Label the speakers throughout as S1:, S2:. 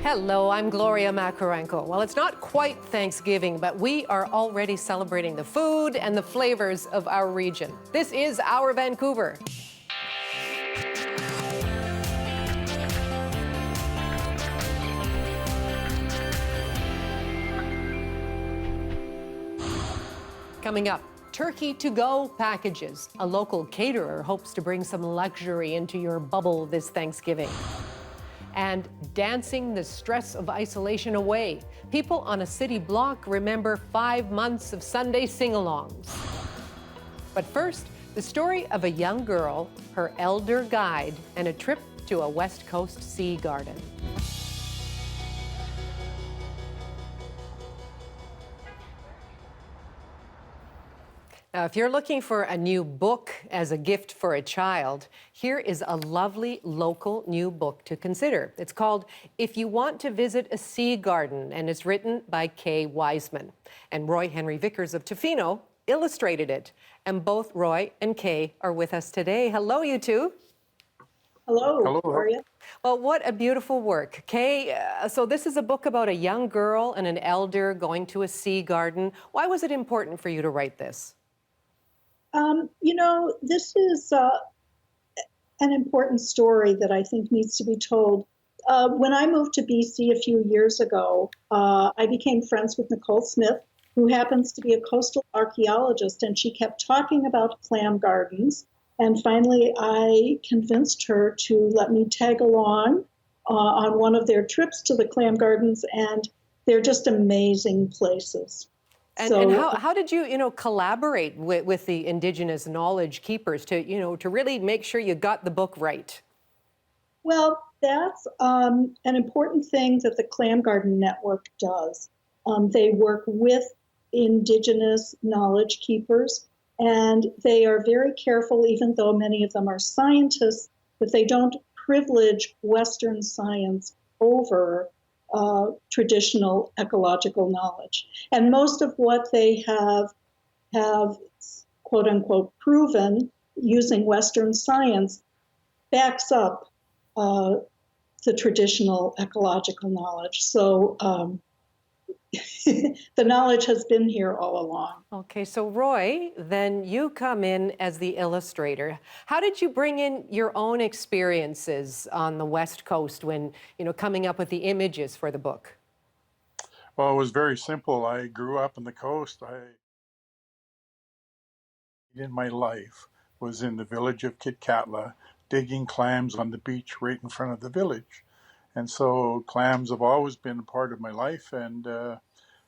S1: Hello, I'm Gloria Makarenko. Well, it's not quite Thanksgiving, but we are already celebrating the food and the flavors of our region. This is our Vancouver. Coming up, turkey to-go packages. A local caterer hopes to bring some luxury into your bubble this Thanksgiving. And dancing the stress of isolation away. People on a city block remember 5 months of Sunday sing-alongs. But first, the story of a young girl, her elder guide, and a trip to a West Coast sea garden. Now, if you're looking for a new book as a gift for a child, here is a lovely local new book to consider. It's called If You Want to Visit a Sea Garden, and it's written by Kay Weisman. And Roy Henry Vickers of Tofino illustrated it. And both Roy and Kay are with us today. Hello, you two.
S2: Hello.
S3: Hello.
S2: How are you?
S1: Well, what a beautiful work. Kay, so this is a book about a young girl and an elder going to a sea garden. Why was it important for you to write this?
S2: This is an important story that I think needs to be told. When I moved to BC a few years ago, I became friends with Nicole Smith, who happens to be a coastal archaeologist, and she kept talking about clam gardens. And finally, I convinced her to let me tag along on one of their trips to the clam gardens, and they're just amazing places.
S1: And how did you, collaborate with the Indigenous knowledge keepers to really make sure you got the book right?
S2: Well, that's an important thing that the Clam Garden Network does. They work with Indigenous knowledge keepers, and they are very careful, even though many of them are scientists, that they don't privilege Western science over traditional ecological knowledge. And most of what they have quote unquote proven using Western science backs up the traditional ecological knowledge. So the knowledge has been here all along.
S1: Okay, so Roy, then you come in as the illustrator. How did you bring in your own experiences on the West Coast when, coming up with the images for the book?
S3: Well, it was very simple. I grew up on the coast. In my life, was in the village of Kitkatla, digging clams on the beach right in front of the village. And so clams have always been a part of my life, and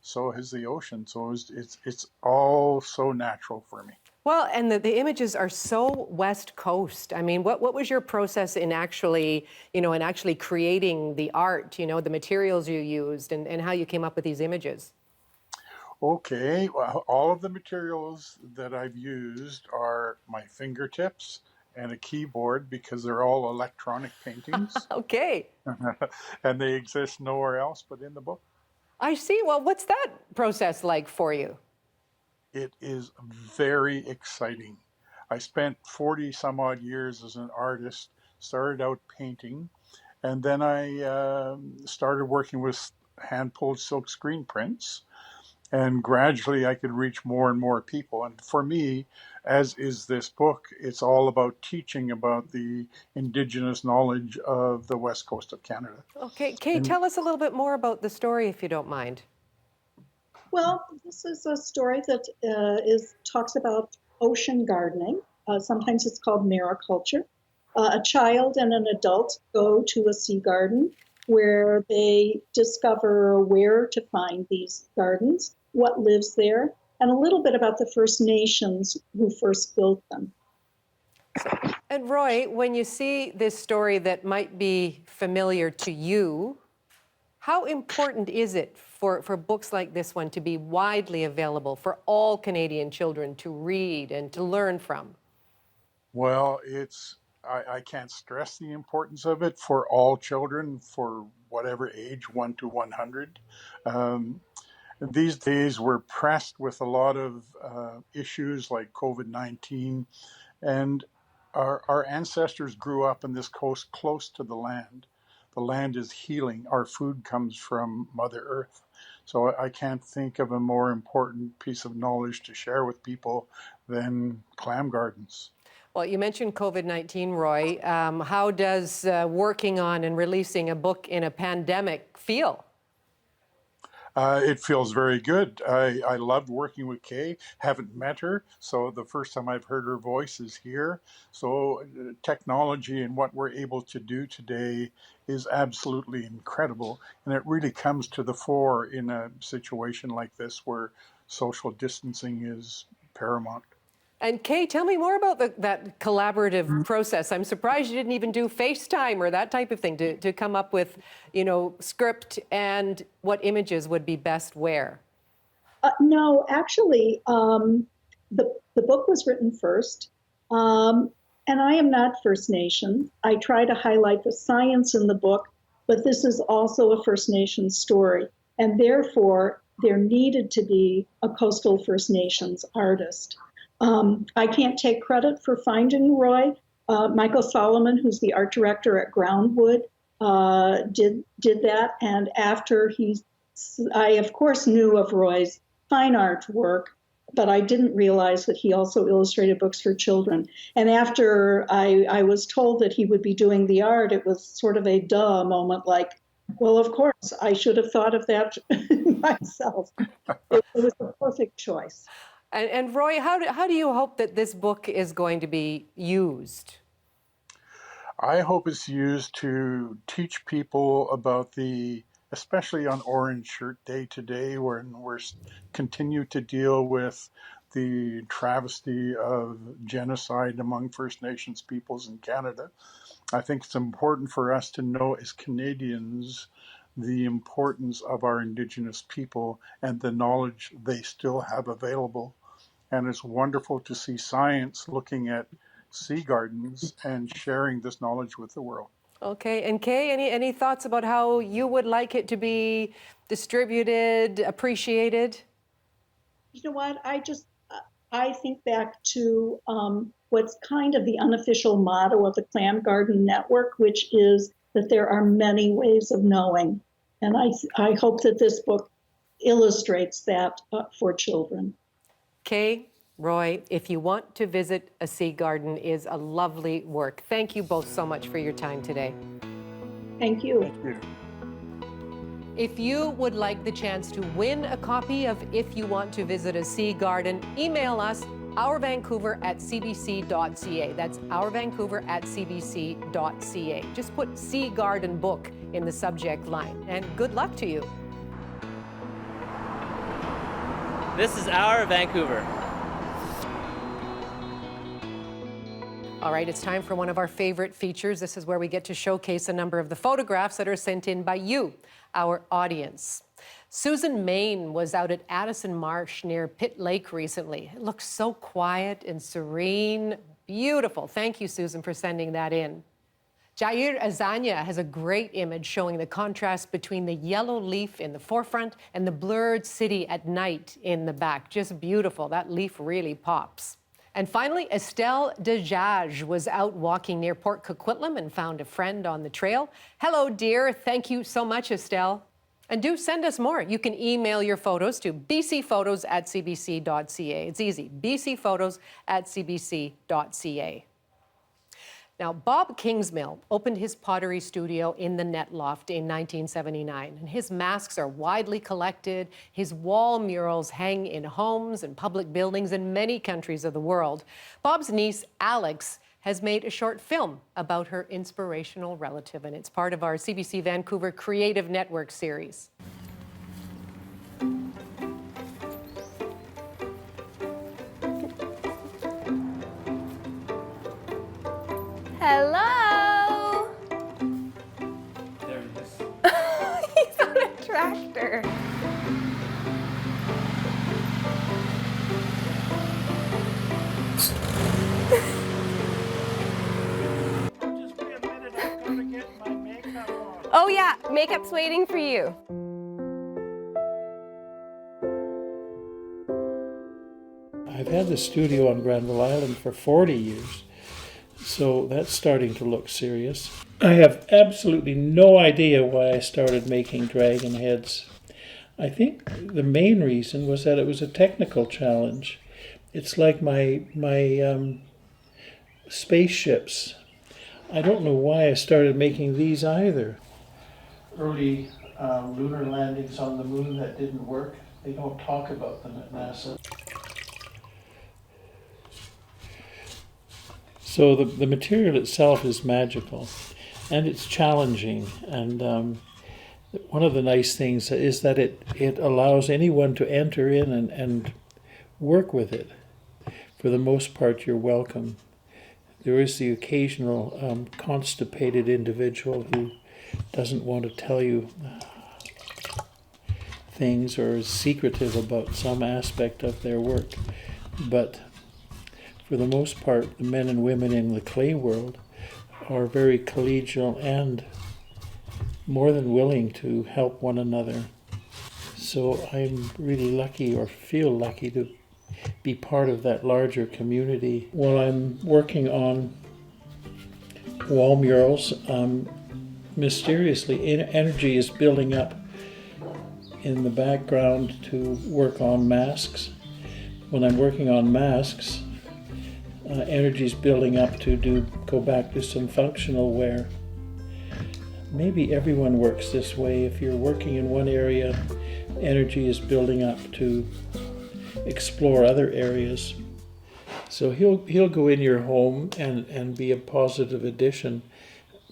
S3: so has the ocean. So it's all so natural for me.
S1: Well, and the images are so West Coast. I mean, what was your process in actually, creating the art, the materials you used and how you came up with these images?
S3: Okay, well, all of the materials that I've used are my fingertips and a keyboard because they're all electronic paintings.
S1: Okay.
S3: And they exist nowhere else but in the book.
S1: I see. Well, what's that process like for you?
S3: It is very exciting. I spent 40 some odd years as an artist, started out painting, and then I started working with hand-pulled silk screen prints. And gradually I could reach more and more people. And for me, as is this book, it's all about teaching about the Indigenous knowledge of the West Coast of Canada.
S1: Okay, Kay, tell us a little bit more about the story, if you don't mind.
S2: Well, this is a story that talks about ocean gardening. Sometimes it's called mariculture. A child and an adult go to a sea garden where they discover where to find these gardens, what lives there, and a little bit about the First Nations who first built them.
S1: And Roy, when you see this story that might be familiar to you, how important is it for books like this one to be widely available for all Canadian children to read and to learn from?
S3: Well, I can't stress the importance of it for all children, for whatever age, 1 to 100. These days we're pressed with a lot of issues like COVID-19, and our ancestors grew up on this coast close to the land. the land is healing. Our food comes from Mother Earth. So I can't think of a more important piece of knowledge to share with people than clam gardens.
S1: Well, you mentioned COVID-19, Roy. How does working on and releasing a book in a pandemic feel?
S3: It feels very good. I loved working with Kay. Haven't met her, so the first time I've heard her voice is here. So technology and what we're able to do today is absolutely incredible. And it really comes to the fore in a situation like this where social distancing is paramount.
S1: And Kay, tell me more about that collaborative process. I'm surprised you didn't even do FaceTime or that type of thing to come up with, script and what images would be best where.
S2: No, actually, the book was written first, and I am not First Nation. I try to highlight the science in the book, but this is also a First Nation story, and therefore there needed to be a coastal First Nations artist. I can't take credit for finding Roy. Michael Solomon, who's the art director at Groundwood, did that, and after I of course knew of Roy's fine art work, but I didn't realize that he also illustrated books for children. And after I was told that he would be doing the art, it was sort of a duh moment, like, well, of course, I should have thought of that myself. It was a perfect choice.
S1: And Roy, how do you hope that this book is going to be used?
S3: I hope it's used to teach people about especially on Orange Shirt Day today, when we're continue to deal with the travesty of genocide among First Nations peoples in Canada. I think it's important for us to know as Canadians the importance of our Indigenous people and the knowledge they still have available. And it's wonderful to see science looking at sea gardens and sharing this knowledge with the world.
S1: Okay, and Kay, any thoughts about how you would like it to be distributed, appreciated?
S2: You know what? I think back to what's kind of the unofficial motto of the Clam Garden Network, which is that there are many ways of knowing. And I hope that this book illustrates that for children.
S1: Kay, Roy, if you want to visit a sea garden, is a lovely work. Thank you both so much for your time today.
S2: Thank you.
S3: Thank you.
S1: If you would like the chance to win a copy of If You Want to Visit a Sea Garden, email us ourvancouver@cbc.ca. That's ourvancouver@cbc.ca. Just put Sea Garden Book in the subject line, and good luck to you.
S4: This is Our Vancouver.
S1: All right, it's time for one of our favorite features. This is where we get to showcase a number of the photographs that are sent in by you, our audience. Susan Main was out at Addison Marsh near Pitt Lake recently. It looks so quiet and serene, beautiful. Thank you, Susan, for sending that in. Jair Azania has a great image showing the contrast between the yellow leaf in the forefront and the blurred city at night in the back. Just beautiful. That leaf really pops. And finally, Estelle Dejage was out walking near Port Coquitlam and found a friend on the trail. Hello, dear. Thank you so much, Estelle. And do send us more. You can email your photos to bcphotos@cbc.ca. It's easy, bcphotos@cbc.ca. Now, Bob Kingsmill opened his pottery studio in the Net Loft in 1979, and his masks are widely collected. His wall murals hang in homes and public buildings in many countries of the world. Bob's niece, Alex, has made a short film about her inspirational relative, and it's part of our CBC Vancouver Creative Network series.
S5: Hello!
S4: There he is.
S5: He's on a tractor.
S3: Just be a minute, I've got to get my makeup on.
S5: Oh yeah, makeup's waiting for you.
S6: I've had the studio on Granville Island for 40 years. So that's starting to look serious. I have absolutely no idea why I started making dragon heads. I think the main reason was that it was a technical challenge. It's like my spaceships. I don't know why I started making these either. Early lunar landings on the moon that didn't work. They don't talk about them at NASA. So the material itself is magical, and it's challenging. And one of the nice things is that it allows anyone to enter in and work with it. For the most part, you're welcome. There is the occasional constipated individual who doesn't want to tell you things or is secretive about some aspect of their work. But for the most part, the men and women in the clay world are very collegial and more than willing to help one another. So I'm really lucky, or feel lucky, to be part of that larger community. While I'm working on wall murals, mysteriously energy is building up in the background to work on masks. When I'm working on masks, energy is building up to go back to some functional wear. Maybe everyone works this way. If you're working in one area, energy is building up to explore other areas. So he'll go in your home and be a positive addition,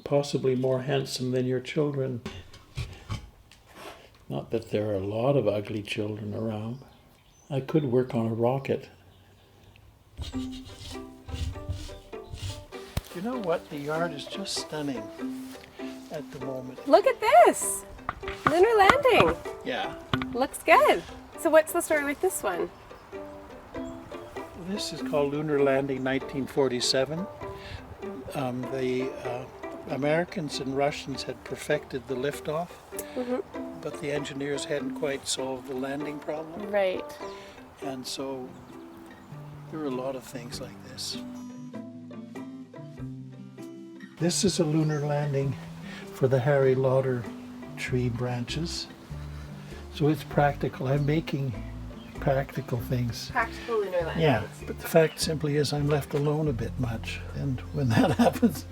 S6: possibly more handsome than your children. Not that there are a lot of ugly children around. I could work on a rocket. You know what? The yard is just stunning at the moment.
S5: Look at this! Lunar landing.
S6: Yeah.
S5: Looks good. So what's the story with this one?
S6: This is called Lunar Landing 1947. The Americans and Russians had perfected the liftoff, but the engineers hadn't quite solved the landing problem.
S5: Right.
S6: And so there are a lot of things like this. This is a lunar landing for the Harry Lauder tree branches. So it's practical. I'm making practical things.
S5: Practical lunar landings.
S6: Yeah, but the fact simply is I'm left alone a bit much. And when that happens,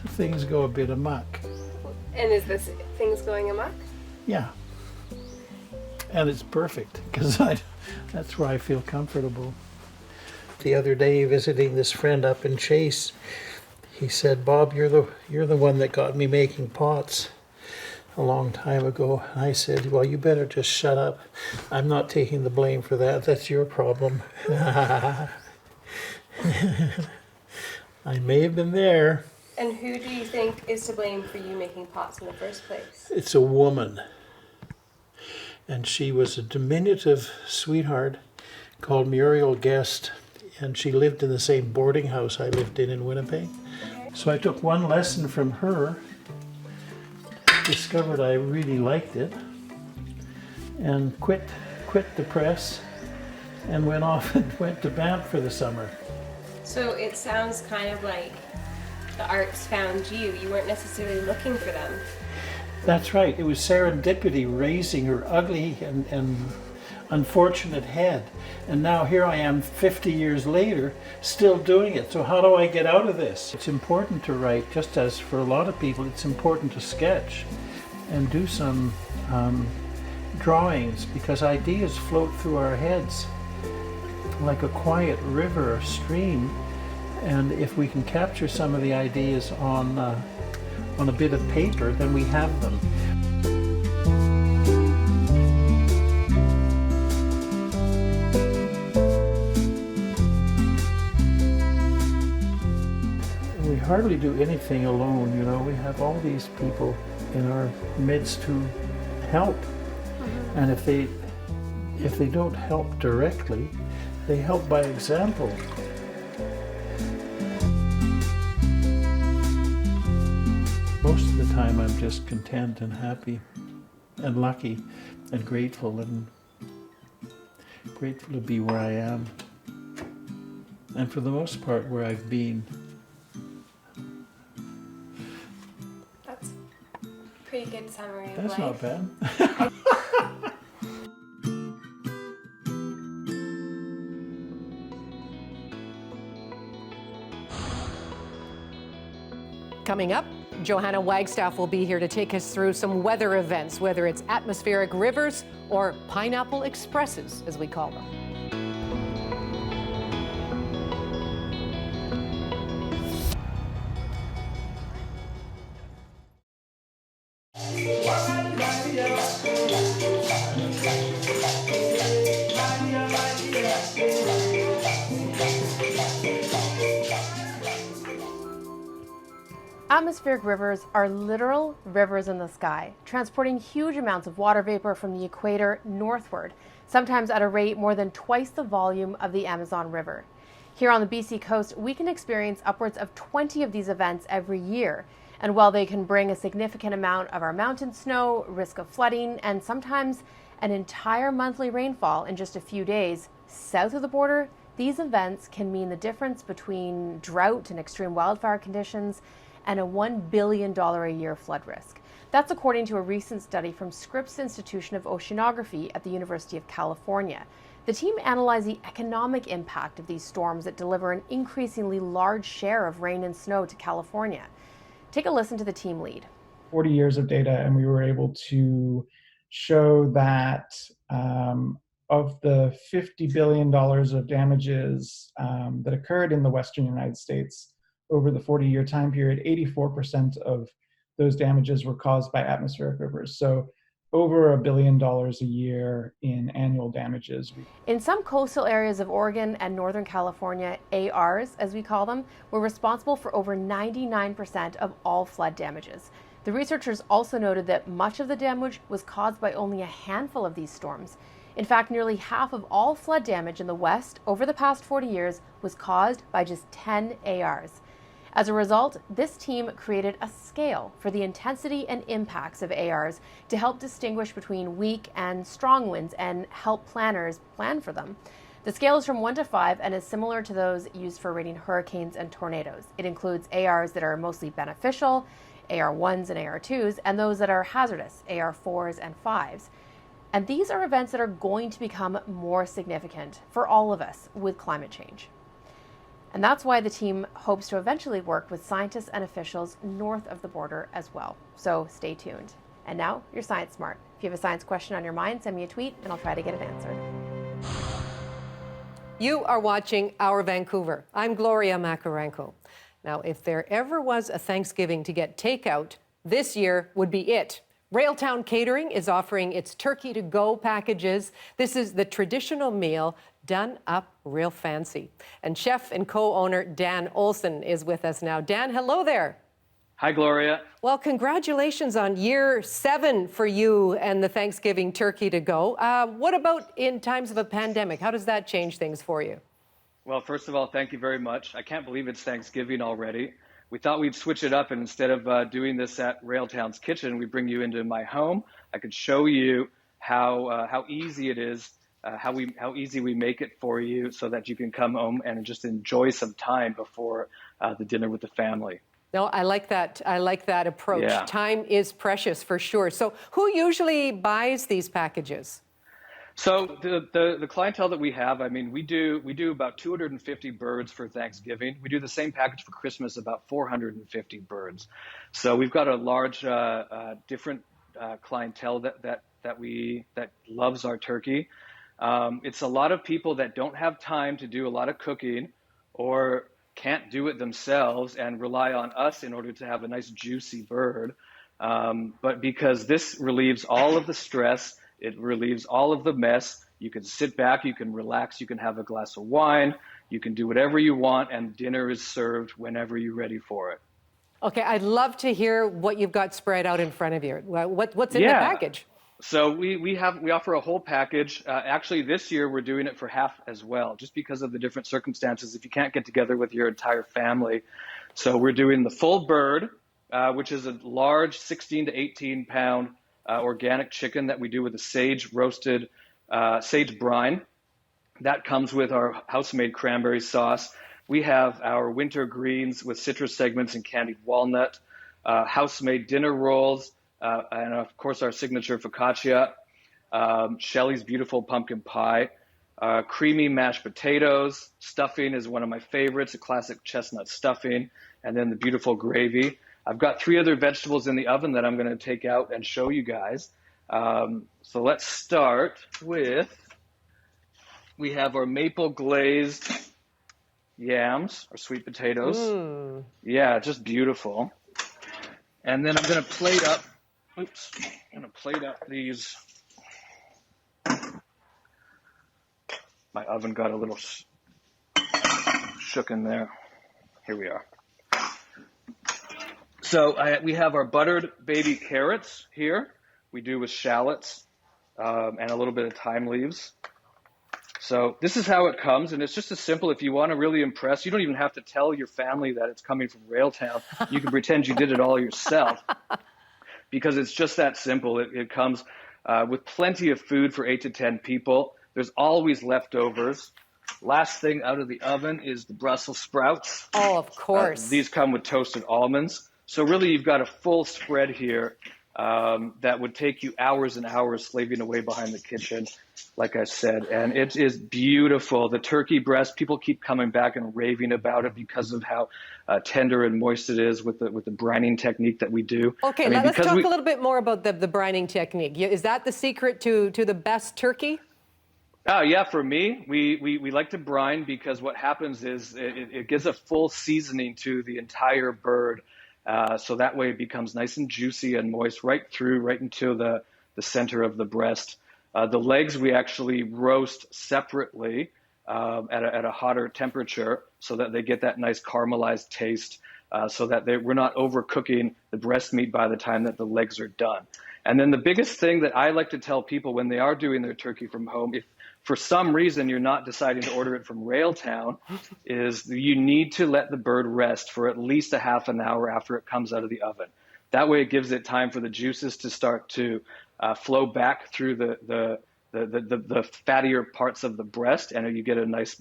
S6: things go a bit amok.
S5: And is this things going amok?
S6: Yeah. And it's perfect because that's where I feel comfortable. The other day, visiting this friend up in Chase, he said, "Bob, you're the one that got me making pots a long time ago." And I said, "Well, you better just shut up. I'm not taking the blame for that. That's your problem." I may have been there.
S5: And who do you think is to blame for you making pots in the first place?
S6: It's a woman. And she was a diminutive sweetheart called Muriel Guest. And she lived in the same boarding house I lived in Winnipeg. So I took one lesson from her, discovered I really liked it, and quit the press and went off and went to Banff for the summer.
S5: So it sounds kind of like the arts found you. You weren't necessarily looking for them.
S6: That's right. It was serendipity raising her ugly and unfortunate head. And now here I am 50 years later, still doing it. So how do I get out of this? It's important to write, just as for a lot of people, it's important to sketch and do some drawings, because ideas float through our heads like a quiet river or stream. And if we can capture some of the ideas on a bit of paper, then we have them. We hardly do anything alone, you know. We have all these people in our midst who help. And if they don't help directly, they help by example. Most of the time I'm just content and happy and lucky and grateful to be where I am. And for the most part where I've been.
S5: summary of
S6: That's
S5: life.
S6: not bad.
S1: Coming up, Johanna Wagstaff will be here to take us through some weather events, whether it's atmospheric rivers or pineapple expresses, as we call them.
S7: Atmospheric rivers are literal rivers in the sky, transporting huge amounts of water vapor from the equator northward, sometimes at a rate more than twice the volume of the Amazon River. Here on the BC coast, we can experience upwards of 20 of these events every year. And while they can bring a significant amount of our mountain snow, risk of flooding, and sometimes an entire monthly rainfall in just a few days, south of the border, these events can mean the difference between drought and extreme wildfire conditions and a $1 billion a year flood risk. That's according to a recent study from Scripps Institution of Oceanography at the University of California. The team analyzed the economic impact of these storms that deliver an increasingly large share of rain and snow to California. Take a listen to the team lead.
S8: 40 years of data, and we were able to show that of the $50 billion of damages that occurred in the Western United States over the 40-year time period, 84% of those damages were caused by atmospheric rivers. So over $1 billion a year in annual damages.
S7: In some coastal areas of Oregon and Northern California, ARs, as we call them, were responsible for over 99% of all flood damages. The researchers also noted that much of the damage was caused by only a handful of these storms. In fact, nearly half of all flood damage in the West over the past 40 years was caused by just 10 ARs. As a result, this team created a scale for the intensity and impacts of ARs to help distinguish between weak and strong winds and help planners plan for them. The scale is from 1 to 5 and is similar to those used for rating hurricanes and tornadoes. It includes ARs that are mostly beneficial, AR1s and AR2s, and those that are hazardous, AR4s and 5s. And these are events that are going to become more significant for all of us with climate change. And that's why the team hopes to eventually work with scientists and officials north of the border as well. So stay tuned. And now, you're Science Smart. If you have a science question on your mind, send me a tweet and I'll try to get it answered.
S1: You are watching Our Vancouver. I'm Gloria Makarenko. Now, if there ever was a Thanksgiving to get takeout, this year would be it. Railtown Catering is offering its turkey to go packages. This is the traditional meal done up real fancy. And chef and co-owner Dan Olson is with us now. Dan, hello there.
S9: Hi, Gloria.
S1: Well, congratulations on year 7 for you and the Thanksgiving turkey to go. What about in times of a pandemic? How does that change things for you?
S9: Well, first of all, thank you very much. I can't believe it's Thanksgiving already. We thought we'd switch it up, and instead of doing this at Railtown's kitchen, we bring you into my home. I could show you how easy it is, how easy we make it for you, so that you can come home and just enjoy some time before the dinner with the family.
S1: No, I like that. I like that approach.
S9: Yeah.
S1: Time is precious for sure. So, who usually buys these packages?
S9: So the clientele that we have, I mean, we do about 250 birds for Thanksgiving. We do the same package for Christmas, about 450 birds. So we've got a large, different clientele that loves our turkey. It's a lot of people that don't have time to do a lot of cooking or can't do it themselves and rely on us in order to have a nice juicy bird. But because this relieves all of the stress, it relieves all of the mess. You can sit back, you can relax, you can have a glass of wine, you can do whatever you want, and dinner is served whenever you're ready for it.
S1: Okay, I'd love to hear what you've got spread out in front of you. What's in the package?
S9: So we offer a whole package. Actually, this year we're doing it for half as well, just because of the different circumstances. If you can't get together with your entire family, so we're doing the full bird, which is a large 16 to 18 pound organic chicken that we do with a sage roasted sage brine. That comes with our house-made cranberry sauce. We have our winter greens with citrus segments and candied walnut, house-made dinner rolls, and of course our signature focaccia, Shelley's beautiful pumpkin pie, creamy mashed potatoes, stuffing is one of my favorites, a classic chestnut stuffing, and then the beautiful gravy. I've got 3 other vegetables in the oven that I'm going to take out and show you guys. So let's start with, we have our maple glazed yams, or sweet potatoes. Yeah, just beautiful. And then I'm going to plate up, these. My oven got a little shook in there. Here we are. So we have our buttered baby carrots here. We do with shallots and a little bit of thyme leaves. So this is how it comes, and it's just as simple. If you want to really impress, you don't even have to tell your family that it's coming from Railtown. You can pretend you did it all yourself because it's just that simple. It comes with plenty of food for 8 to 10 people. There's always leftovers. Last thing out of the oven is the Brussels sprouts.
S1: Oh, of course.
S9: These come with toasted almonds. So really you've got a full spread here that would take you hours and hours slaving away behind the kitchen, like I said. And it is beautiful. The turkey breast, people keep coming back and raving about it because of how tender and moist it is with the brining technique that we do.
S1: Okay, let's talk a little bit more about the brining technique. Is that the secret to the best turkey?
S9: Oh, yeah, for me, we like to brine because what happens is it gives a full seasoning to the entire bird. So that way it becomes nice and juicy and moist right into the center of the breast. The legs we actually roast separately at a hotter temperature so that they get that nice caramelized taste so that we're not overcooking the breast meat by the time that the legs are done. And then the biggest thing that I like to tell people when they are doing their turkey from home, if for some reason you're not deciding to order it from Railtown, is you need to let the bird rest for at least a half an hour after it comes out of the oven. That way it gives it time for the juices to start to flow back through the fattier parts of the breast, and you get a nice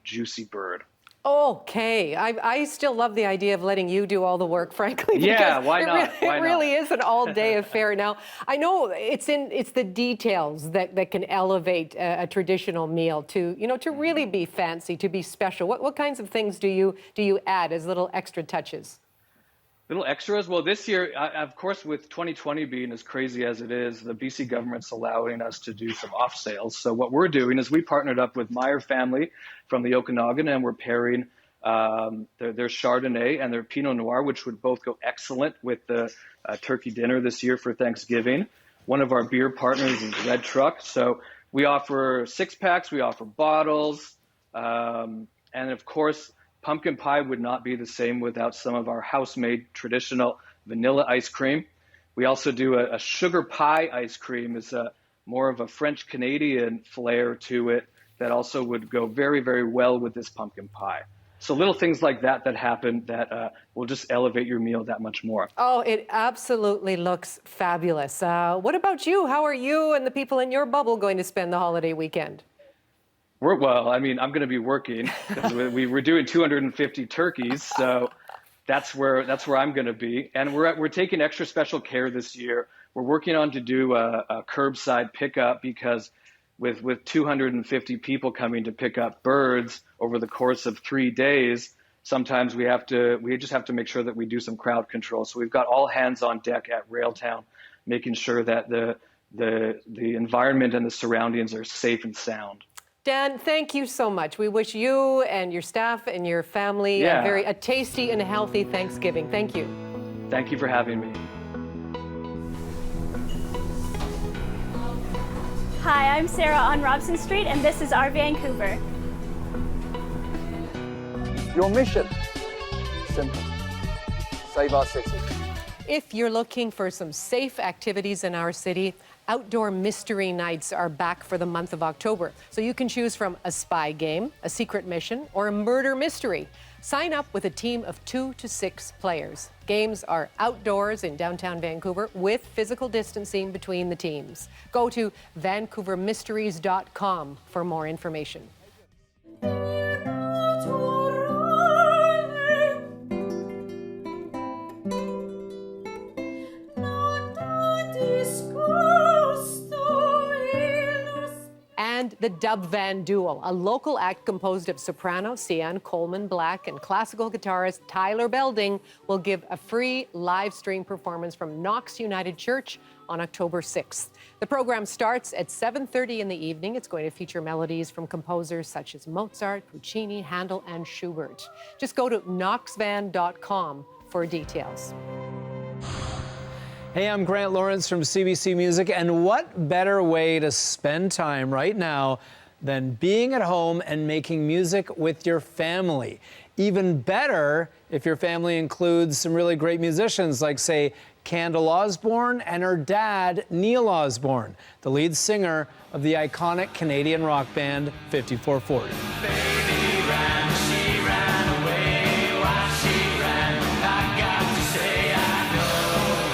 S9: juicy bird.
S1: Okay, I still love the idea of letting you do all the work, frankly.
S9: Yeah, why not?
S1: It really is an all-day affair. Now, I know it's the details that can elevate a traditional meal to really be fancy, to be special. What kinds of things do you add as little extra touches?
S9: Little extras? Well, this year, of course, with 2020 being as crazy as it is, the BC government's allowing us to do some off sales. So what we're doing is we partnered up with Meyer family from the Okanagan, and we're pairing their Chardonnay and their Pinot Noir, which would both go excellent with the turkey dinner this year for Thanksgiving. One of our beer partners is Red Truck. So we offer 6-packs, we offer bottles, and of course, pumpkin pie would not be the same without some of our house-made traditional vanilla ice cream. We also do a sugar pie ice cream. It's more of a French-Canadian flair to it that also would go very, very well with this pumpkin pie. So little things like that happen that will just elevate your meal that much more.
S1: Oh, it absolutely looks fabulous. What about you? How are you and the people in your bubble going to spend the holiday weekend?
S9: Well, I mean, I'm going to be working because we're doing 250 turkeys, so that's where I'm going to be. And we're taking extra special care this year. We're working on to do a curbside pickup because with 250 people coming to pick up birds over the course of 3 days, sometimes we just have to make sure that we do some crowd control. So we've got all hands on deck at Railtown, making sure that the environment and the surroundings are safe and sound.
S1: Dan, thank you so much. We wish you and your staff and your family a tasty and healthy Thanksgiving. Thank you.
S9: Thank you for having me.
S10: Hi, I'm Sarah on Robson Street, and this is our Vancouver.
S11: Your mission, simple, save our city.
S1: If you're looking for some safe activities in our city, outdoor mystery nights are back for the month of October. So you can choose from a spy game, a secret mission, or a murder mystery. Sign up with a team of 2 to 6 players. Games are outdoors in downtown Vancouver with physical distancing between the teams. Go to vancouvermysteries.com for more information. the Dub Van Duo, a local act composed of soprano Sian Coleman Black and classical guitarist Tyler Belding, will give a free live stream performance from Knox United Church on October 6th. The program starts at 7:30 in the evening. It's going to feature melodies from composers such as Mozart, Puccini, Handel, and Schubert. Just go to knoxvan.com for details.
S12: Hey, I'm Grant Lawrence from CBC Music, and what better way to spend time right now than being at home and making music with your family? Even better if your family includes some really great musicians like, say, Candace Osborne and her dad, Neil Osborne, the lead singer of the iconic Canadian rock band 5440. Baby ran, she ran away. Why she ran, I got to say I know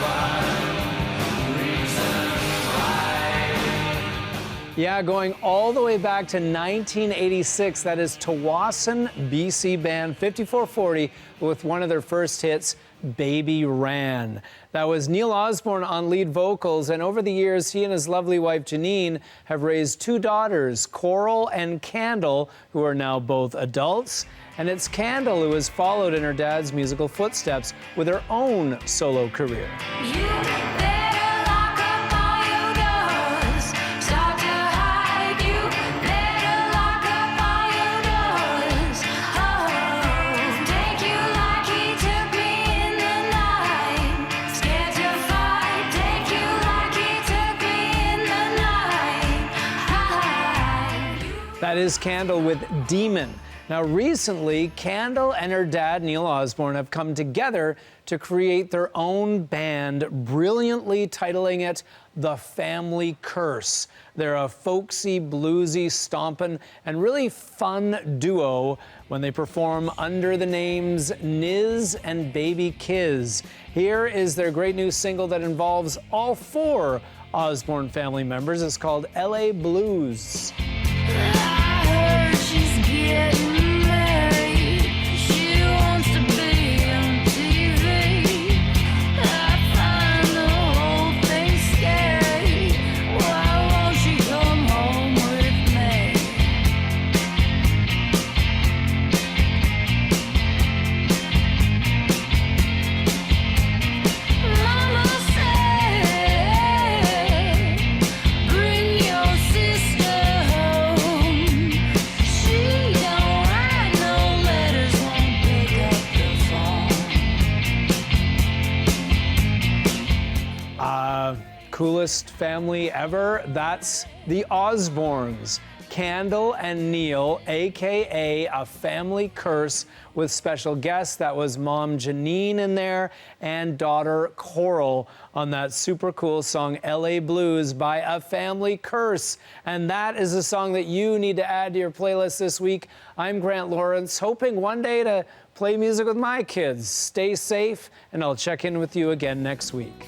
S12: one reason why. Yeah, going all the way back to 1986, that is Tawasin, BC band 5440 with one of their first hits, Baby Ran. That was Neil Osborne on lead vocals, and over the years, he and his lovely wife Janine have raised two daughters, Coral and Candle, who are now both adults. And it's Candle who has followed in her dad's musical footsteps with her own solo career. That is Candle with Demon. Now recently, Candle and her dad, Neil Osborne, have come together to create their own band, brilliantly titling it The Family Curse. They're a folksy, bluesy, stompin', and really fun duo when they perform under the names Niz and Baby Kiz. Here is their great new single that involves all four Osborne family members. It's called LA Blues.
S13: She's getting married. She wants to be on TV. I find the whole thing scary. Why won't she come home with me? Mama said, bring your sister home. She don't write no letters, won't pick up the phone.
S12: Coolest family ever? That's the Osbornes. Candle and Neil, aka A Family Curse, with special guests. That was mom Janine in there and daughter Coral on that super cool song LA Blues by A Family Curse. And that is a song that you need to add to your playlist this week. I'm Grant Lawrence, hoping one day to play music with my kids. Stay safe, and I'll check in with you again next week.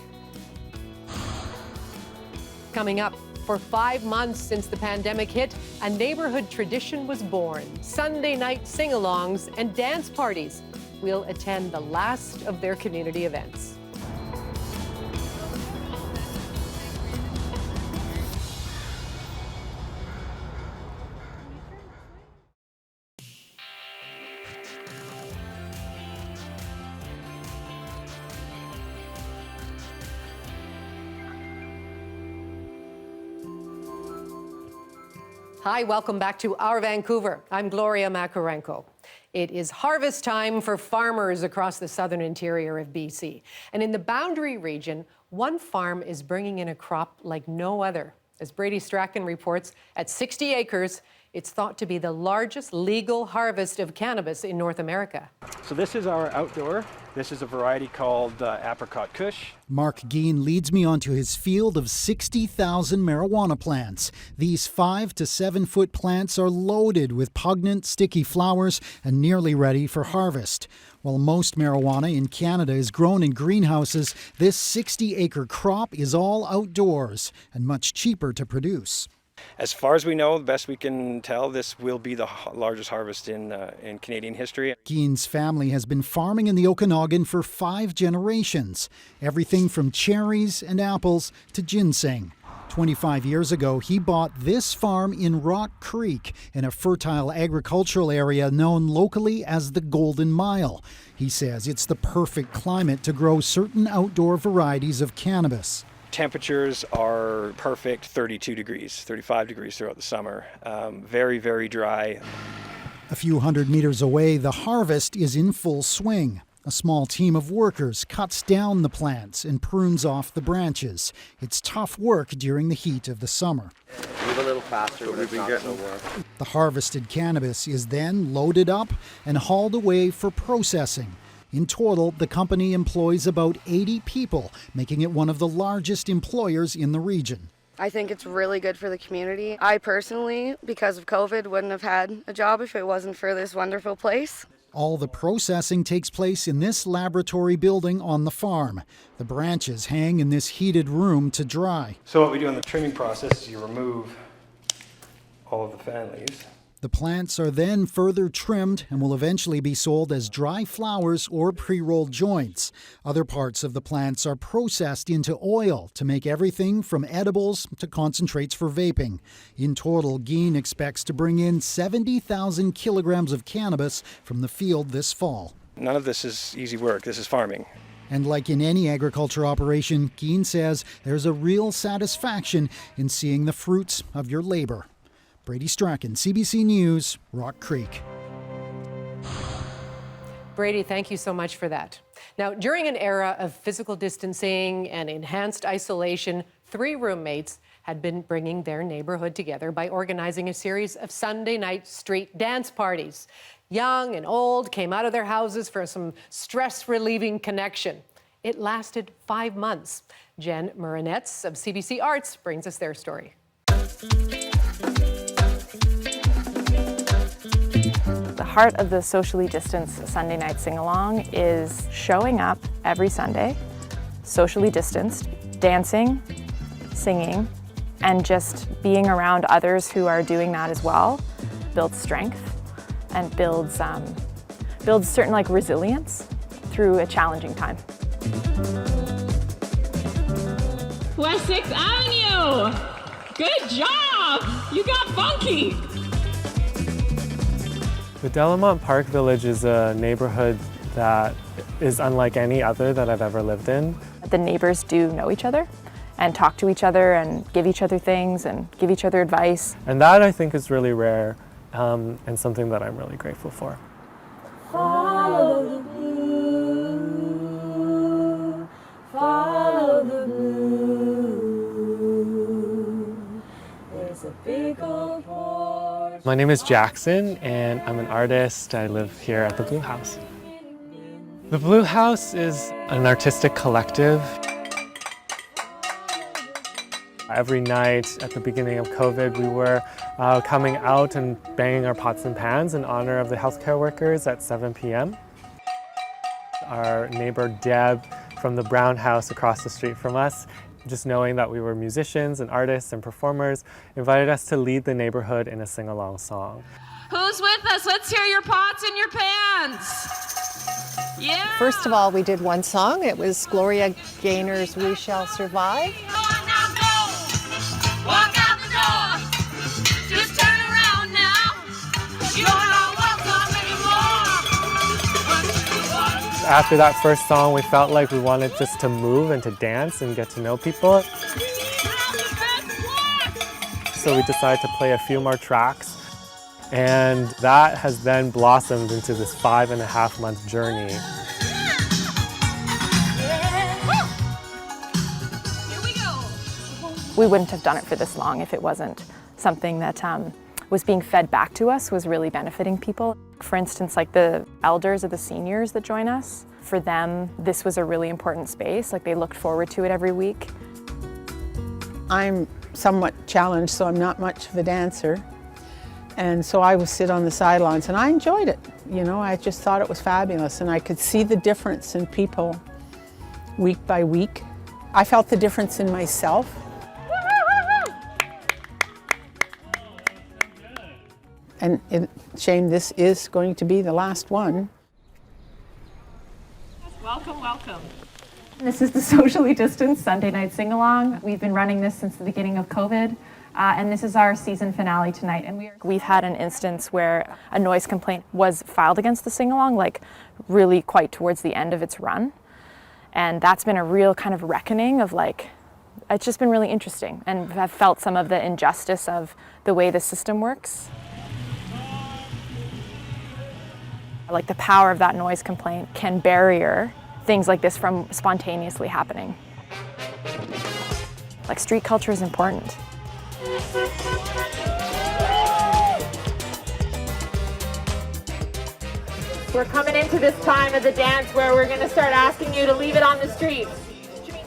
S1: Coming up, for 5 months since the pandemic hit, a neighborhood tradition was born. Sunday night sing-alongs and dance parties will attend the last of their community events. Hi, welcome back to Our Vancouver. I'm Gloria Makarenko. It is harvest time for farmers across the southern interior of BC. And in the Boundary region, one farm is bringing in a crop like no other. As Brady Strachan reports, at 60 acres, it's thought to be the largest legal harvest of cannabis in North America.
S14: So this is our outdoor. This is a variety called Apricot Kush.
S15: Mark Geen leads me onto his field of 60,000 marijuana plants. These 5 to 7 foot plants are loaded with pungent, sticky flowers and nearly ready for harvest. While most marijuana in Canada is grown in greenhouses, this 60-acre crop is all outdoors and much cheaper to produce.
S14: As far as we know, the best we can tell, this will be the largest harvest in Canadian history.
S15: Geen's family has been farming in the Okanagan for 5 generations. Everything from cherries and apples to ginseng. 25 years ago, he bought this farm in Rock Creek in a fertile agricultural area known locally as the Golden Mile. He says it's the perfect climate to grow certain outdoor varieties of cannabis.
S14: Temperatures are perfect, 32 degrees, 35 degrees throughout the summer. Very, very dry.
S15: A few hundred meters away, the harvest is in full swing. A small team of workers cuts down the plants and prunes off the branches. It's tough work during the heat of the summer.
S16: Move a little faster when it's not so warm.
S15: The harvested cannabis is then loaded up and hauled away for processing. In total, the company employs about 80 people, making it one of the largest employers in the region.
S17: I think it's really good for the community. I personally, because of COVID, wouldn't have had a job if it wasn't for this wonderful place.
S15: All the processing takes place in this laboratory building on the farm. The branches hang in this heated room to dry.
S14: So what we do in the trimming process is you remove all of the fan leaves.
S15: The plants are then further trimmed and will eventually be sold as dry flowers or pre-rolled joints. Other parts of the plants are processed into oil to make everything from edibles to concentrates for vaping. In total, Geen expects to bring in 70,000 kilograms of cannabis from the field this fall.
S14: None of this is easy work. This is farming.
S15: And like in any agriculture operation, Geen says there's a real satisfaction in seeing the fruits of your labor. Brady Strachan, CBC News, Rock Creek.
S1: Brady, thank you so much for that. Now, during an era of physical distancing and enhanced isolation, 3 roommates had been bringing their neighborhood together by organizing a series of Sunday night street dance parties. Young and old came out of their houses for some stress-relieving connection. It lasted 5 months. Jen Murinetz of CBC Arts brings us their story.
S18: The heart of the socially distanced Sunday night sing-along is showing up every Sunday, socially distanced, dancing, singing, and just being around others who are doing that as well builds strength and builds certain resilience through a challenging time.
S19: West 6th Avenue! Good job! You got funky!
S20: The Delamont Park Village is a neighborhood that is unlike any other that I've ever lived in.
S18: The neighbors do know each other and talk to each other and give each other things and give each other advice.
S20: And that I think is really rare and something that I'm really grateful for.
S13: Follow the blue, follow the blue. There's a big old porch.
S20: My name is Jackson and I'm an artist. I live here at the Blue House. The Blue House is an artistic collective. Every night at the beginning of COVID, we were coming out and banging our pots and pans in honor of the healthcare workers at 7 p.m. Our neighbor Deb from the Brown House across the street from us, just knowing that we were musicians and artists and performers, invited us to lead the neighborhood in a sing-along song.
S19: Who's with us? Let's hear your pots and your pans. Yeah!
S21: First of all, we did one song. It was Gloria Gaynor's We Shall Survive.
S19: Walk out the door. Just turn around now. You're not welcome anymore.
S20: After that first song, we felt like we wanted just to move and to dance and get to know people. So we decided to play a few more tracks. And that has then blossomed into this 5.5-month journey.
S18: We wouldn't have done it for this long if it wasn't something that was being fed back to us, was really benefiting people. For instance, like the elders or the seniors that join us, for them, this was a really important space. Like they looked forward to it every week.
S21: I'm somewhat challenged, so I'm not much of a dancer. And so I would sit on the sidelines and I enjoyed it. You know, I just thought it was fabulous and I could see the difference in people week by week. I felt the difference in myself. And shame this is going to be the last one.
S19: Welcome, welcome.
S18: This is the socially distanced Sunday night sing-along. We've been running this since the beginning of COVID, and this is our season finale tonight. And we've had an instance where a noise complaint was filed against the sing-along, like really quite towards the end of its run. And that's been a real kind of reckoning of like, it's just been really interesting, and I've felt some of the injustice of the way the system works. Like the power of that noise complaint can barrier things like this from spontaneously happening. Like street culture is important.
S7: We're coming into this time of the dance where we're going to start asking you to leave it on the streets.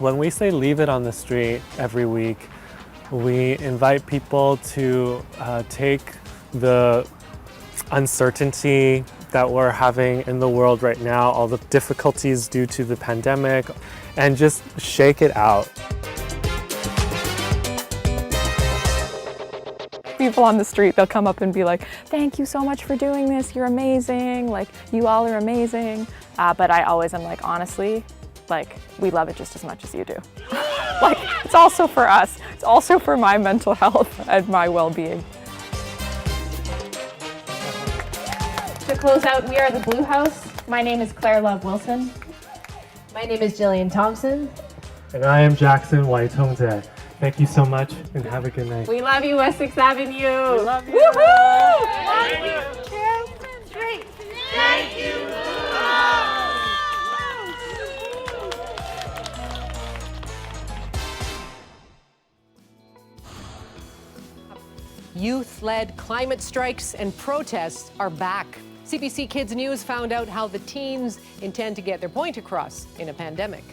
S20: When we say leave it on the street every week, we invite people to take the uncertainty that we're having in the world right now, all the difficulties due to the pandemic, and just shake it out.
S18: People on the street, they'll come up and be like, thank you so much for doing this, you're amazing, like you all are amazing. But I always am like, honestly, like we love it just as much as you do. Like it's also for us, it's also for my mental health and my well-being.
S7: To close out, we are the Blue House. My name is Claire Love Wilson. My name is Jillian Thompson.
S20: And I am Jackson Waitongze. Thank you so much and have a good night.
S7: We love you, Wessex Avenue.
S20: We love you.
S7: Woohoo!
S19: Thank you. 2, 3. Thank you.
S1: Youth-led climate strikes and protests are back. CBC Kids News found out how the teens intend to get their point across in a pandemic.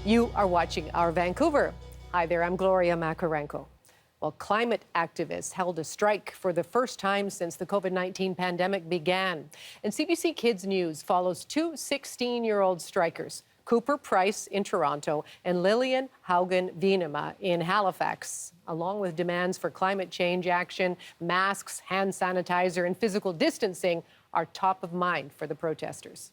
S1: You are watching Our Vancouver. Hi there, I'm Gloria Makarenko. Well, climate activists held a strike for the first time since the COVID-19 pandemic began. And CBC Kids News follows two 16-year-old strikers, Cooper Price in Toronto and Lillian Haugen-Venema in Halifax. Along with demands for climate change action, masks, hand sanitizer, and physical distancing are top of mind for the protesters.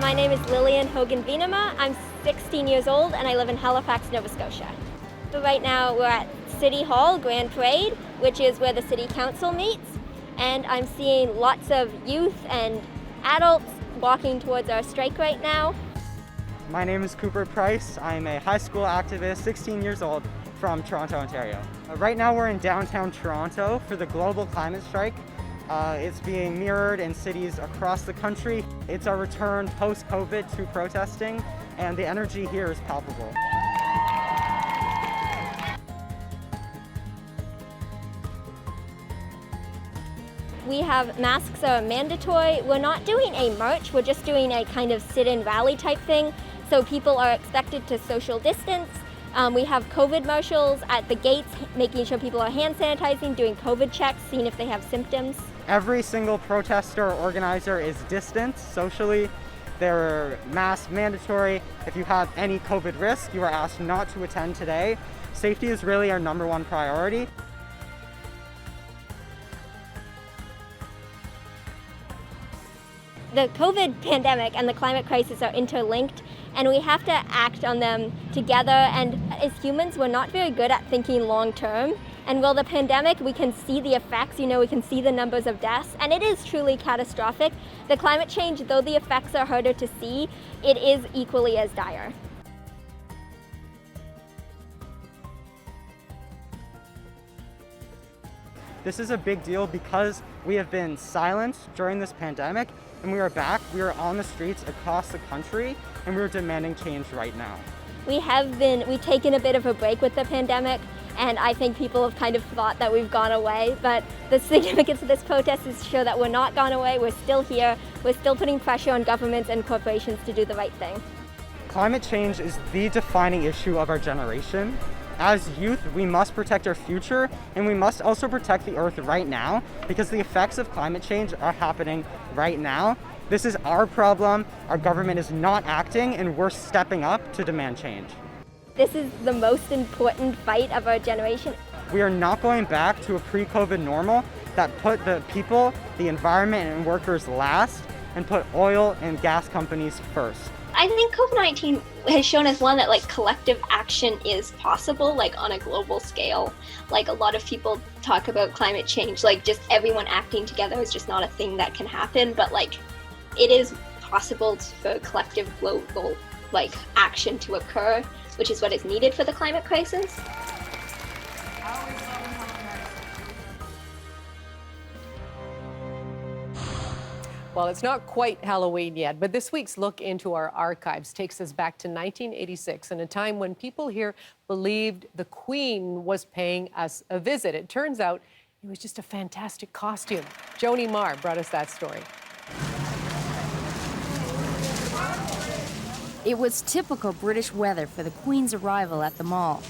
S2: My name is Lillian Haugen-Venema. I'm 16 years old and I live in Halifax, Nova Scotia. So right now we're at City Hall Grand Parade, which is where the City Council meets, and I'm seeing lots of youth and adults walking towards our strike right now.
S22: My name is Cooper Price. I'm a high school activist, 16 years old, from Toronto, Ontario. Right now we're in downtown Toronto for the global climate strike. It's being mirrored in cities across the country. It's our return post-COVID to protesting, and the energy here is palpable.
S2: We have masks are mandatory. We're not doing a march, we're just doing a kind of sit-in rally type thing. So people are expected to social distance. We have COVID marshals at the gates, making sure people are hand sanitizing, doing COVID checks, seeing if they have symptoms.
S22: Every single protester or organizer is distanced socially. They're mask mandatory. If you have any COVID risk, you are asked not to attend today. Safety is really our #1 priority.
S2: The COVID pandemic and the climate crisis are interlinked, and we have to act on them together. And as humans, we're not very good at thinking long term. And while the pandemic, we can see the effects, we can see the numbers of deaths, and it is truly catastrophic. The climate change, though the effects are harder to see, it is equally as dire.
S22: This is a big deal because we have been silent during this pandemic, and we are back. We are on the streets across the country, and we are demanding change right now.
S2: We've taken a bit of a break with the pandemic, and I think people have kind of thought that we've gone away, but the significance of this protest is to show that we're not gone away, we're still here, we're still putting pressure on governments and corporations to do the right thing.
S22: Climate change is the defining issue of our generation. As youth, we must protect our future, and we must also protect the earth right now, because the effects of climate change are happening right now. This is our problem, our government is not acting, and we're stepping up to demand change.
S2: This is the most important fight of our generation.
S22: We are not going back to a pre-COVID normal that put the people, the environment, and workers last, and put oil and gas companies first.
S3: I think COVID-19 has shown us, one, that like collective action is possible, like on a global scale. Like a lot of people talk about climate change, like just everyone acting together is just not a thing that can happen, but like it is possible for collective global like action to occur, which is what is needed for the climate crisis.
S1: Well, it's not quite Halloween yet, but this week's look into our archives takes us back to 1986, in a time when people here believed the Queen was paying us a visit. It turns out it was just a fantastic costume. Joni Marr brought us that story.
S4: It was typical British weather for the Queen's arrival at the mall.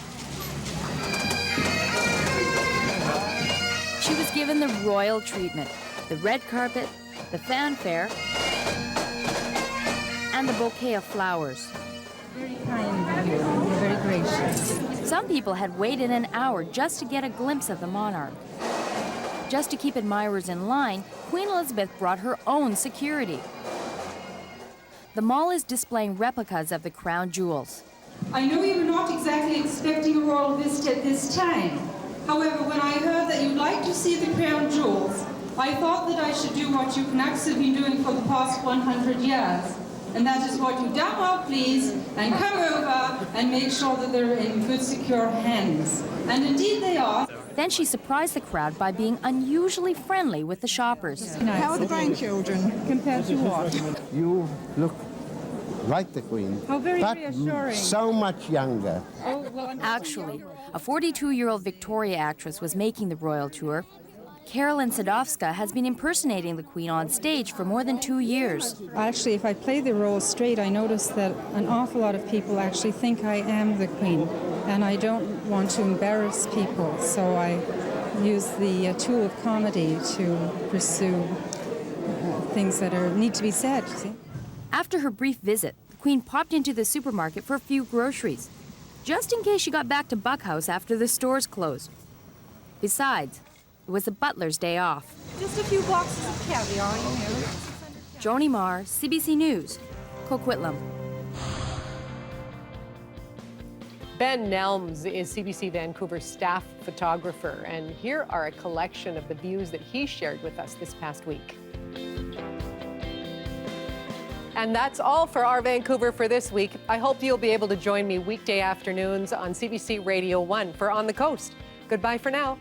S4: She was given the royal treatment, the red carpet, the fanfare, and the bouquet of flowers.
S23: Very kind of you. You're very gracious.
S4: Some people had waited an hour just to get a glimpse of the monarch. Just to keep admirers in line, Queen Elizabeth brought her own security. The mall is displaying replicas of the crown jewels.
S24: I know you were not exactly expecting a royal visit at this time. However, when I heard that you'd like to see the crown jewels, I thought that I should do what you Canucks have been doing for the past 100 years. And that is what you damn well please, and come over and make sure that they're in good, secure hands. And indeed they are.
S4: Then she surprised the crowd by being unusually friendly with the shoppers.
S23: How are the grandchildren compared to what?
S25: You look like the Queen,
S23: How very
S25: but
S23: reassuring.
S25: so much younger.
S23: Oh, well,
S4: Actually, a 42-year-old Victoria actress was making the royal tour. Carolyn Sadowska has been impersonating the Queen on stage for more than 2 years.
S23: Actually, if I play the role straight, I notice that an awful lot of people actually think I am the Queen, and I don't want to embarrass people, so I use the tool of comedy to pursue things that need to be said. See?
S4: After her brief visit, the Queen popped into the supermarket for a few groceries, just in case she got back to Buckhouse after the stores closed. Besides, it was the butler's day off.
S23: Just a few boxes of caviar, you know.
S4: Joni Marr, CBC News, Coquitlam.
S1: Ben Nelms is CBC Vancouver staff photographer, and here are a collection of the views that he shared with us this past week. And that's all for our Vancouver for this week. I hope you'll be able to join me weekday afternoons on CBC Radio 1 for On the Coast. Goodbye for now.